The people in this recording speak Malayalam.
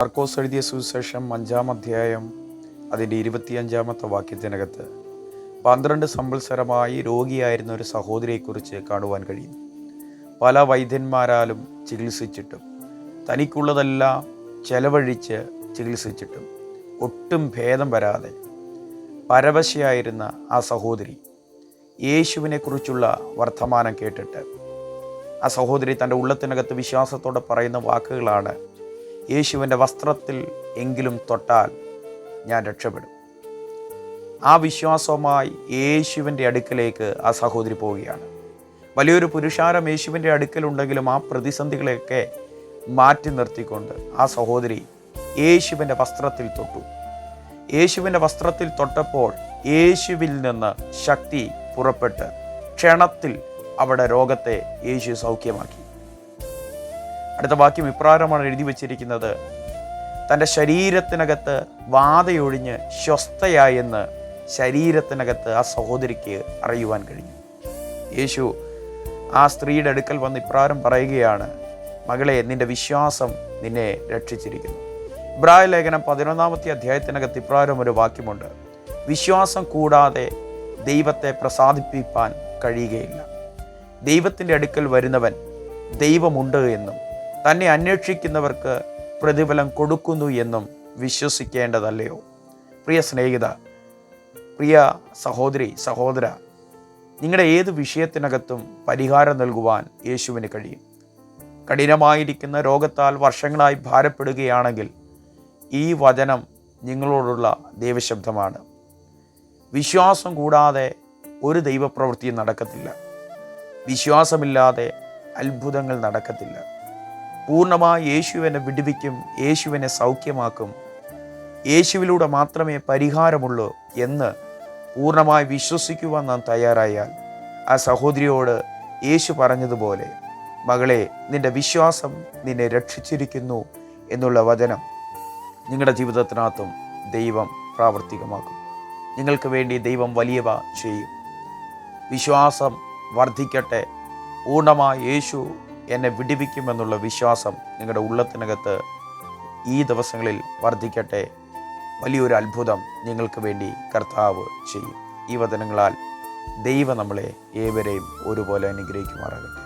മർക്കോസ് എഴുതിയ സുവിശേഷം 5-ാം അധ്യായം അതിൻ്റെ 25-ാമത്തെ വാക്യത്തിനകത്ത് 12 സംവത്സരമായി രോഗിയായിരുന്ന ഒരു സഹോദരിയെക്കുറിച്ച് കാണുവാൻ കഴിയുന്നു. പല വൈദ്യന്മാരാലും ചികിത്സിച്ചിട്ടും തനിക്കുള്ളതെല്ലാം ചെലവഴിച്ച് ചികിത്സിച്ചിട്ടും ഒട്ടും ഭേദം വരാതെ പരവശയായിരുന്ന ആ സഹോദരി യേശുവിനെക്കുറിച്ചുള്ള വർത്തമാനം കേട്ടിട്ട് ആ സഹോദരി തൻ്റെ ഉള്ളത്തിനകത്ത് വിശ്വാസത്തോടെ പറയുന്ന വാക്കുകളാണ്: യേശുവിൻ്റെ വസ്ത്രത്തിൽ എങ്കിലും തൊട്ടാൽ ഞാൻ രക്ഷപ്പെടും. ആ വിശ്വാസവുമായി യേശുവിൻ്റെ അടുക്കലേക്ക് ആ സഹോദരി പോവുകയാണ്. വലിയൊരു പുരുഷാരം യേശുവിൻ്റെ അടുക്കലുണ്ടെങ്കിലും ആ പ്രതിസന്ധികളെയൊക്കെ മാറ്റി നിർത്തിക്കൊണ്ട് ആ സഹോദരി യേശുവിൻ്റെ വസ്ത്രത്തിൽ തൊട്ടു. യേശുവിൻ്റെ വസ്ത്രത്തിൽ തൊട്ടപ്പോൾ യേശുവിൽ നിന്ന് ശക്തി പുറപ്പെട്ട് ക്ഷണത്തിൽ അവിടെ രോഗത്തെ യേശു സൗഖ്യമാക്കി. അടുത്ത വാക്യം ഇപ്രകാരമാണ് എഴുതി വച്ചിരിക്കുന്നത്: തൻ്റെ ശരീരത്തിനകത്ത് വാതയൊഴിഞ്ഞ് സ്വസ്ഥയായെന്ന് ശരീരത്തിനകത്ത് ആ സഹോദരിക്ക് അറിയുവാൻ കഴിഞ്ഞു. യേശു ആ സ്ത്രീയുടെ അടുക്കൽ വന്ന് ഇപ്രകാരം പറയുകയാണ്: മകളെ, നിന്റെ വിശ്വാസം നിന്നെ രക്ഷിച്ചിരിക്കുന്നു. ഇബ്രായ ലേഖനം 11-ാമത്തെ അധ്യായത്തിനകത്ത് ഇപ്രകാരം ഒരു വാക്യമുണ്ട്: വിശ്വാസം കൂടാതെ ദൈവത്തെ പ്രസാദിപ്പിക്കാൻ കഴിയുകയില്ല. ദൈവത്തിൻ്റെ അടുക്കൽ വരുന്നവൻ ദൈവമുണ്ട് എന്നും തന്നെ അന്വേഷിക്കുന്നവർക്ക് പ്രതിഫലം കൊടുക്കുന്നു എന്നും വിശ്വസിക്കേണ്ടതല്ലയോ? പ്രിയ സ്നേഹിത, പ്രിയ സഹോദരി, സഹോദര, നിങ്ങളുടെ ഏത് വിഷയത്തിനകത്തും പരിഹാരം നൽകുവാൻ യേശുവിന് കഴിയും. കഠിനമായിരിക്കുന്ന രോഗത്താൽ വർഷങ്ങളായി ഭാരപ്പെടുകയാണെങ്കിൽ ഈ വചനം നിങ്ങളോടുള്ള ദൈവശബ്ദമാണ്. വിശ്വാസം കൂടാതെ ഒരു ദൈവപ്രവൃത്തിയും നടക്കത്തില്ല. വിശ്വാസമില്ലാതെ അത്ഭുതങ്ങൾ നടക്കത്തില്ല. പൂർണ്ണമായി യേശുവിനെ വിടുവിക്കും, യേശുവിനെ സൗഖ്യമാക്കും, യേശുവിലൂടെ മാത്രമേ പരിഹാരമുള്ളൂ എന്ന് പൂർണ്ണമായി വിശ്വസിക്കുവാൻ നാം തയ്യാറായാൽ ആ സഹോദരിയോട് യേശു പറഞ്ഞതുപോലെ, മകളെ, നിന്റെ വിശ്വാസം നിന്നെ രക്ഷിച്ചിരിക്കുന്നു എന്നുള്ള വചനം നിങ്ങളുടെ ജീവിതത്തിനകത്തും ദൈവം പ്രാവർത്തികമാക്കും. നിങ്ങൾക്ക് വേണ്ടി ദൈവം വലിയവ ചെയ്യും. വിശ്വാസം വർദ്ധിക്കട്ടെ. പൂർണ്ണമായി യേശു എന്നെ വിടുവിക്കുമെന്നുള്ള വിശ്വാസം നിങ്ങളുടെ ഉള്ളത്തിനകത്ത് ഈ ദിവസങ്ങളിൽ വർദ്ധിക്കട്ടെ. വലിയൊരു അത്ഭുതം നിങ്ങൾക്ക് വേണ്ടി കർത്താവ് ചെയ്യും. ഈ വചനങ്ങളാൽ ദൈവം നമ്മളെ ഏവരെയും ഒരുപോലെ അനുഗ്രഹിക്കുമാറാകട്ടെ.